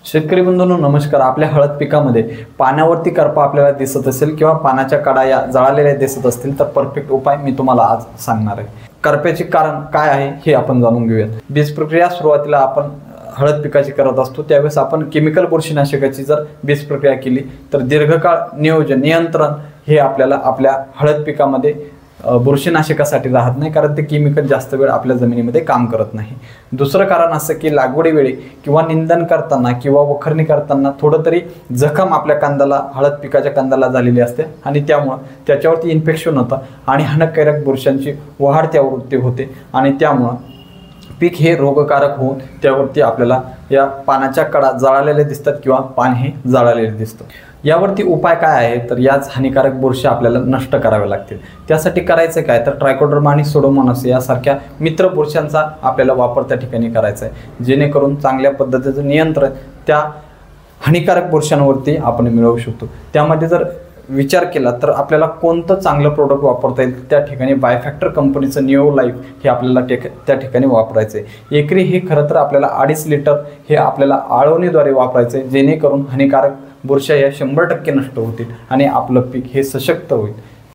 शेतकरी बंधूंनो नमस्कार। आपल्या हळद पिकामध्ये पाण्यावरती करपा आपल्याला दिसत असेल किंवा पानाच्या कडा या जळालेल्या दिसत असतील तर परफेक्ट उपाय मी तुम्हाला आज सांगणार आहे। करप्याचे कारण काय आहे हे आपण जाणून घेऊयात। बीज प्रक्रिया सुरुवातीला आपण हळद पिकाची करत असतो त्यावेळेस आपण केमिकल बुरशीनाशकाची जर बीज प्रक्रिया केली तर दीर्घकाळ नियंत्रण हे आपल्याला आपल्या हळद पिकामध्ये बुरशीनाशकासाठी राहत नाही, कारण ते केमिकल जास्त वेळ आपल्या जमिनीमध्ये काम करत नाही। दुसरं कारण असं की लागवडीवेळी किंवा निंदन करताना किंवा वखरणी करताना थोडं तरी जखम आपल्या कांद्याला हळद पिकाच्या कांद्याला झालेली असते आणि त्यामुळे त्याच्यावरती इन्फेक्शन होतं आणि हानिकारक बुरशांची वाढ त्यावरती होते आणि त्यामुळे पीक हे रोगकारक होऊन त्यावरती आपल्याला या पानाच्या कडा जळालेले दिसतात किंवा पान हे जळालेले दिसतं। यावरती उपाय काय आहे तर याच हानिकारक बुरशी आपल्याला नष्ट करावे लागतील। त्यासाठी करायचं काय तर ट्रायकोडर्मा आणि सुडोमोनास यासारख्या मित्र बुरशांचा आपल्याला वापर त्या ठिकाणी करायचा आहे, जेणेकरून चांगल्या पद्धतीचं नियंत्रण त्या हानिकारक बुरशांवरती आपण मिळवू शकतो। त्यामध्ये जर विचार केला तर आपल्याला कोणतं चांगलं प्रोडक्ट वापरता येईल त्या ठिकाणी बायफॅक्टर कंपनीचं निओ लाईफ हे आपल्याला त्या ठिकाणी वापरायचं आहे। एकरी हे खरं तर आपल्याला 2.5 लिटर हे आपल्याला आळवणीद्वारे वापरायचं आहे, जेणेकरून हानिकारक बुरशा या 100% नष्ट होतील आणि आपलं पीक हे सशक्त होईल।